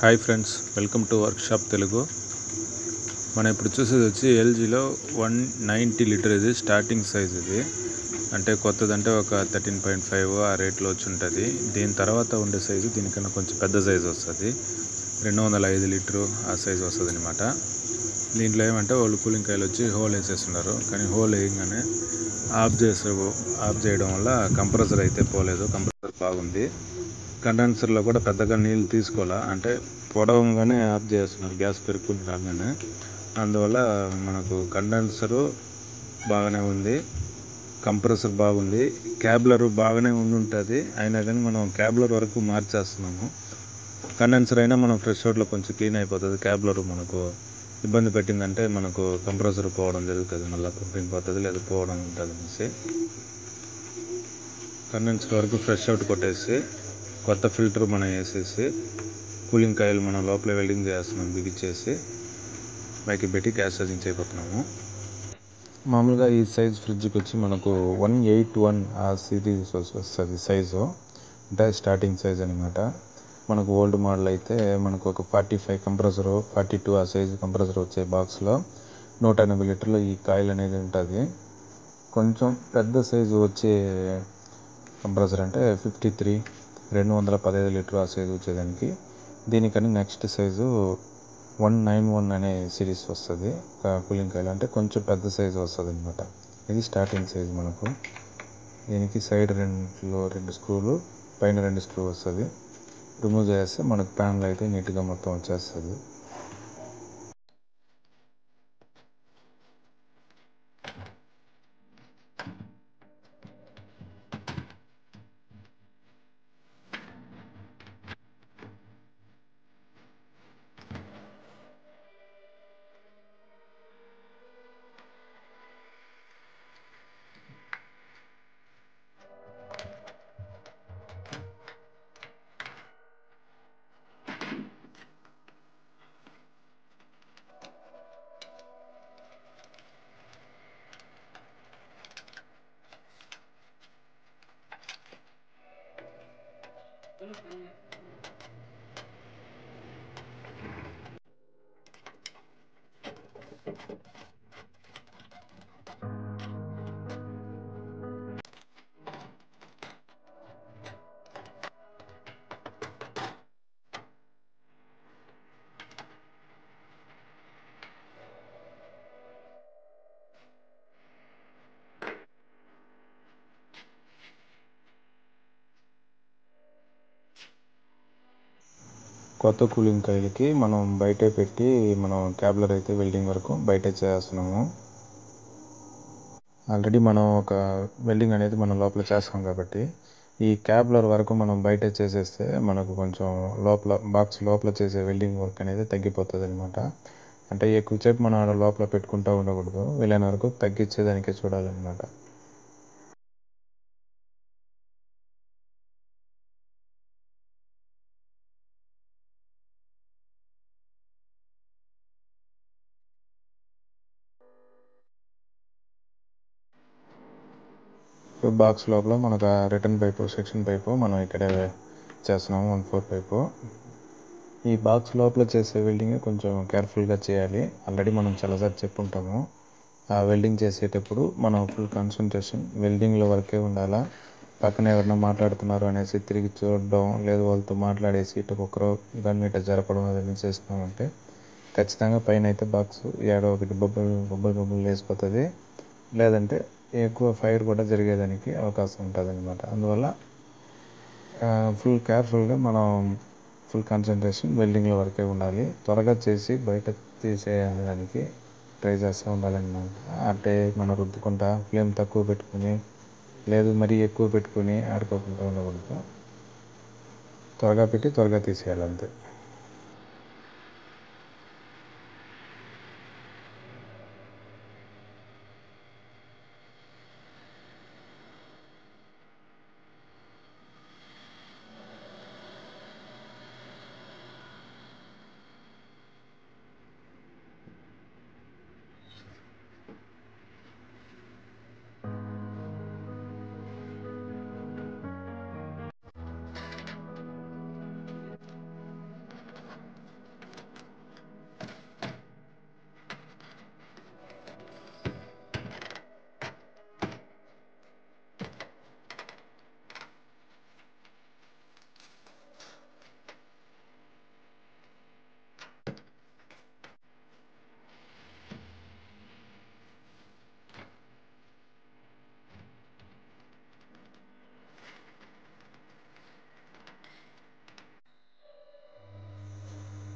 Hi friends, welcome to workshop Telugu. మనం ఇప్పుడు చూసేది వచ్చి ఎల్జీలో 190 లీటర్ ఇది స్టార్టింగ్ సైజ్. ఇది అంటే కొత్తదంటే ఒక 13.5 ఆ రేట్లో వచ్చి ఉంటుంది. దీని తర్వాత ఉండే సైజు దీనికన్నా కొంచెం పెద్ద సైజు వస్తుంది. 205 లీటరు ఆ సైజు వస్తుంది అనమాట. దీంట్లో ఏమంటే వాళ్ళు కూలింగ్ కాయలు వచ్చి హోల్ వేసేస్తున్నారు. కానీ హోల్ వేయగానే ఆఫ్ చేయడం వల్ల కంప్రెసర్ అయితే పోలేదు. కంప్రెసర్ బాగుంది. కండెన్సర్లో కూడా పెద్దగా నీళ్ళు తీసుకోవాలా, అంటే పొడవంగానే ఆఫ్ చేస్తున్నారు గ్యాస్ పెరుక్కుని రాగానే. అందువల్ల మనకు కండెన్సరు బాగానే ఉంది, కంప్రెసర్ బాగుంది, క్యాబ్లర్ బాగానే ఉంటుంది. అయినా కానీ మనం క్యాబ్లర్ వరకు మార్చేస్తున్నాము. కండెన్సర్ అయినా మనం ఫ్రెష్ అవుట్లో కొంచెం క్లీన్ అయిపోతుంది. క్యాబ్లర్ మనకు ఇబ్బంది పెట్టిందంటే మనకు కంప్రెసర్ పోవడం జరుగుతుంది, మళ్ళీ పంపింగ్ పోతుంది లేదా పోవడం ఉంటుంది అనేసి కండెన్సర్ వరకు ఫ్రెష్ అవుట్ కొట్టేసి కొత్త ఫిల్టర్ మనం వేసేసి కూలింగ్ కాయిల్ మనం లోపల వెల్డింగ్ చేస్తున్నాం, బిగించేసి పైకి పెట్టి గ్యాస్ ఛార్జింగ్ చేయబోతున్నాము. మామూలుగా ఈ సైజ్ ఫ్రిడ్జ్కి వచ్చి మనకు 181 ఆ సిరీస్ వస్తుంది సైజు, అంటే స్టార్టింగ్ సైజ్ అనమాట. మనకు ఓల్డ్ మోడల్ అయితే మనకు ఒక 45 కంప్రెసరు, 42 ఆ సైజు కంప్రెసర్ వచ్చే బాక్స్లో 180 లీటర్లు ఈ కాయిల్ అనేది ఉంటుంది. కొంచెం పెద్ద సైజు వచ్చే కంప్రెసర్ అంటే 53, 215 లీటర్ ఆ సైజు వచ్చేదానికి దీనికని నెక్స్ట్ సైజు 191 అనే సిరీస్ వస్తుంది కూలింగ్ కాయిల్, అంటే కొంచెం పెద్ద సైజు వస్తుంది అనమాట. ఇది స్టార్టింగ్ సైజు. మనకు దీనికి సైడ్ రెండు స్క్రూలు, పైన 2 స్క్రూ వస్తుంది. రిమూవ్ చేస్తే మనకు ప్యానల్ అయితే నీట్గా మొత్తం వచ్చేస్తుంది. కొత్త కూలింగ్ కాయిల్కి మనం బయటే పెట్టి మనం క్యాబ్లర్ అయితే వెల్డింగ్ వరకు బయటే చేస్తున్నాము. ఆల్రెడీ మనం ఒక వెల్డింగ్ అనేది మనం లోపల చేస్తాం కాబట్టి ఈ క్యాబ్లర్ వరకు మనం బయటే చేసేస్తే మనకు కొంచెం బాక్స్ లోపల చేసే వెల్డింగ్ వర్క్ అనేది తగ్గిపోతుంది అనమాట. అంటే ఎక్కువసేపు మనం లోపల పెట్టుకుంటూ ఉండకూడదు, వీలైన వరకు తగ్గించేదానికే చూడాలన్నమాట. బాక్స్ లోపల మనకు రిటర్న్ పైపు, సెక్షన్ పైపు మనం ఇక్కడే చేస్తున్నాము, 1/4 పైపు. ఈ బాక్స్ లోపల చేసే వెల్డింగ్ కొంచెం కేర్ఫుల్గా చేయాలి. ఆల్రెడీ మనం చాలాసార్లు చెప్పుంటాము. ఆ వెల్డింగ్ చేసేటప్పుడు మనం ఫుల్ కాన్సన్ట్రేషన్ వెల్డింగ్లో వరకే ఉండాలా. పక్కన ఎవరైనా మాట్లాడుతున్నారు అనేసి తిరిగి చూడడం, లేదు వాళ్ళతో మాట్లాడేసి ఇటు ఒక్కరో దాన్ని ఇటు జరపడం అదని చేస్తున్నామంటే ఖచ్చితంగా పైన అయితే బాక్స్ ఏడో ఒకటి బొబ్బలు వేసిపోతుంది, లేదంటే ఎక్కువ ఫైర్ కూడా జరిగేదానికి అవకాశం ఉంటుంది అనమాట. అందువల్ల ఫుల్ కేర్ఫుల్గా మనం ఫుల్ కాన్సన్ట్రేషన్ వెల్డింగ్లో వరకే ఉండాలి. త్వరగా చేసి బయట తీసేయడానికి ట్రై చేస్తూ ఉండాలన్నమాట. అంటే మనం రుద్దుకుంటా ఫ్లేమ్ తక్కువ పెట్టుకుని, లేదు మరీ ఎక్కువ పెట్టుకుని ఆడుకోకుండా ఉండకూడదు. త్వరగా పెట్టి త్వరగా తీసేయాలి అంతే.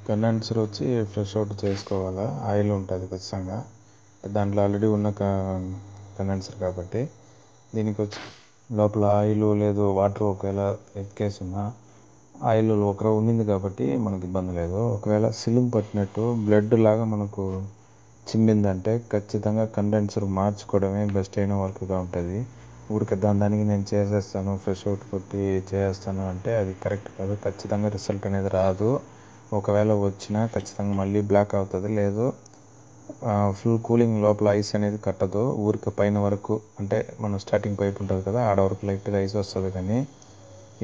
కండెన్సర్ వచ్చి ఫ్రెష్ అవుట్ చేసుకోవాలా. ఆయిల్ ఉంటుంది ఖచ్చితంగా, దాంట్లో ఆల్రెడీ ఉన్న కండెన్సర్ కాబట్టి. దీనికి వచ్చి లోపల ఆయిల్ లేదు వాటర్ ఒకవేళ ఎక్కేసినా, ఆయిల్ ఒకరు ఉండింది కాబట్టి మనకు ఇబ్బంది లేదు. ఒకవేళ సిలుం పట్టినట్టు బ్లడ్ లాగా మనకు చిమ్మిందంటే ఖచ్చితంగా కండెన్సర్ మార్చుకోవడమే బెస్ట్ అయిన వర్క్గా ఉంటుంది. ఊరికి దానికి నేను చేసేస్తాను, ఫ్రెష్ అవుట్ కొట్టి చేస్తాను అంటే అది కరెక్ట్ కాదు. ఖచ్చితంగా రిజల్ట్ అనేది రాదు. ఒకవేళ వచ్చినా ఖచ్చితంగా మళ్ళీ బ్లాక్ అవుతుంది. లేదు ఫుల్ కూలింగ్ లోపల ఐస్ అనేది కట్టదు. ఊరికి పైన వరకు అంటే మన స్టార్టింగ్ పైప్ ఉంటుంది కదా, ఆడ వరకు లైట్గా ఐస్ వస్తుంది, కానీ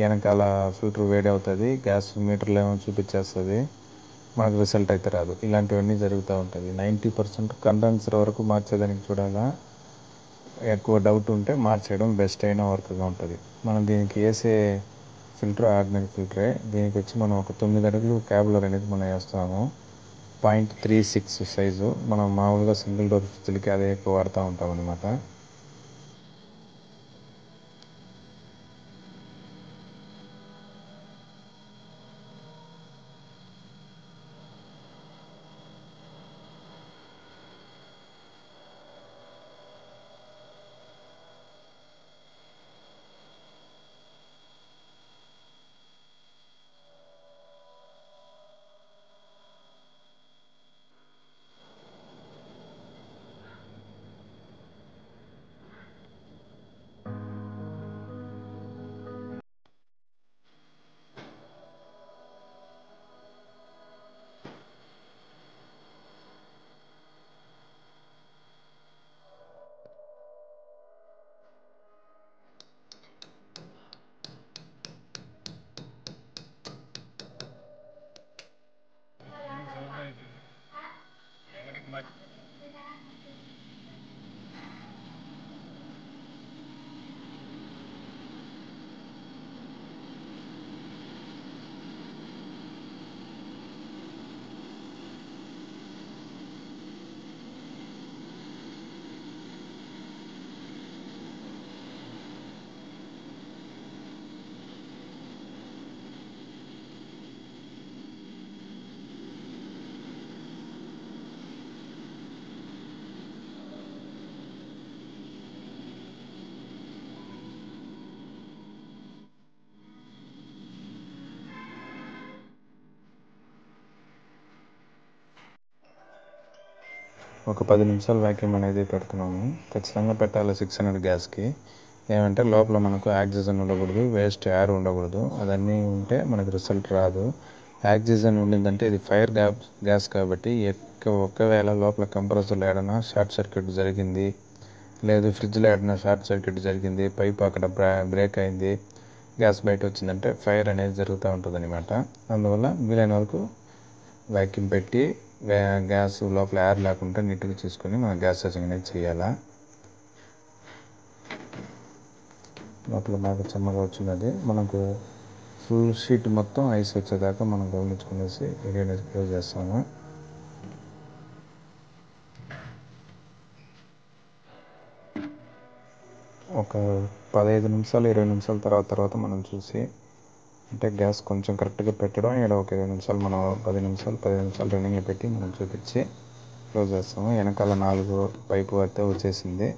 వెనకాల ఫిల్టర్ వేడి అవుతుంది, గ్యాస్ మీటర్లో ఏమో చూపించేస్తుంది, మనకు రిజల్ట్ అయితే రాదు. ఇలాంటివన్నీ జరుగుతూ ఉంటుంది. 90% కండెన్సర్ వరకు మార్చేదానికి చూడాలా. ఎక్కువ డౌట్ ఉంటే మార్చేయడం బెస్ట్ అయిన వర్క్గా ఉంటుంది. మనం దీనికి వేసే ఫిల్టర్ ఆర్డినరీ ఫిల్టరే. దీనికి వచ్చి మనం ఒక 9 అడుగులు క్యాబులర్ అనేది మనం వేస్తాము. 0.36 సైజు. మనం మామూలుగా సింగిల్ డోర్ ఫ్రిడ్జ్లకి అదే ఎక్కువ వాడుతూ ఉంటాం అనమాట. ఒక 10 నిమిషాలు వ్యాక్యూమ్ అనేది పెడుతున్నాము. ఖచ్చితంగా పెట్టాలి 600 గ్యాస్కి. ఏమంటే లోపల మనకు ఆక్సిజన్ ఉండకూడదు, వేస్ట్ ఎయిర్ ఉండకూడదు. అదన్నీ ఉంటే మనకు రిజల్ట్ రాదు. ఆక్సిజన్ ఉండిందంటే ఇది ఫైర్ గ్యాస్ కాబట్టి ఒకవేళ లోపల కంప్రెసర్లో ఏడైనా షార్ట్ సర్క్యూట్ జరిగింది, లేదు ఫ్రిడ్జ్లో ఏడైనా షార్ట్ సర్క్యూట్ జరిగింది, పైప్ అక్కడ బ్రేక్ అయింది, గ్యాస్ బయట వచ్చిందంటే ఫైర్ అనేది జరుగుతూ ఉంటుంది అనమాట. అందువల్ల వీలైన వరకు వ్యాక్యూమ్ పెట్టి గ్యాస్ లోపల ఎయిర్ లేకుండా నీట్గా చూసుకొని మనం గ్యాస్ సెర్చింగ్ అనేది చేయాలా. లోపల బాగా చెమ్మగా వచ్చినది. మనకు ఫుల్ షీట్ మొత్తం ఐస్ వచ్చేదాకా మనం గమనించుకునేసి వీడియో అనేది క్లోజ్ చేస్తాము. ఒక 15 నిమిషాలు 20 నిమిషాల తర్వాత మనం చూసి, అంటే గ్యాస్ కొంచెం కరెక్ట్గా పెట్టడం, ఇక్కడ ఒక 20 నిమిషాలు మనం 15 నిమిషాలు రన్నింగ్ పెట్టి మనం చూపించి క్లోజ్ చేస్తాము. వెనకాల 4 పైపు అయితే వచ్చేసింది.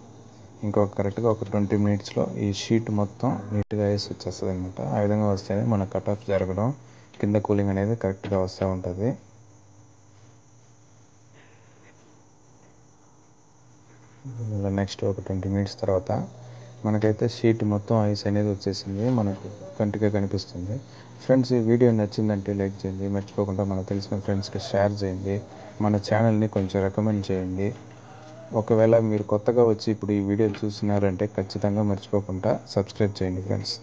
కరెక్ట్గా ఒక 20 మినిట్స్లో ఈ షీట్ మొత్తం నీట్గా ఐస్ వచ్చేస్తుంది అనమాట. ఆ విధంగా వస్తేనే మన కట్ ఆఫ్ జరగడం, కింద కూలింగ్ అనేది కరెక్ట్గా వస్తూ ఉంటుంది. నెక్స్ట్ ఒక 20 మినిట్స్ తర్వాత మనకైతే షీట్ మొత్తం ఐస్ అనేది వచ్చేసింది, మనకు కంటిగా కనిపిస్తుంది. ఫ్రెండ్స్, ఈ వీడియో నచ్చిందంటే లైక్ చేయండి, మర్చిపోకుండా మనకు తెలిసిన ఫ్రెండ్స్కి షేర్ చేయండి, మన ఛానల్ని కొంచెం రికమెండ్ చేయండి. ఒకవేళ మీరు కొత్తగా వచ్చి ఇప్పుడు ఈ వీడియో చూస్తున్నారంటే ఖచ్చితంగా మర్చిపోకుండా సబ్స్క్రైబ్ చేయండి ఫ్రెండ్స్.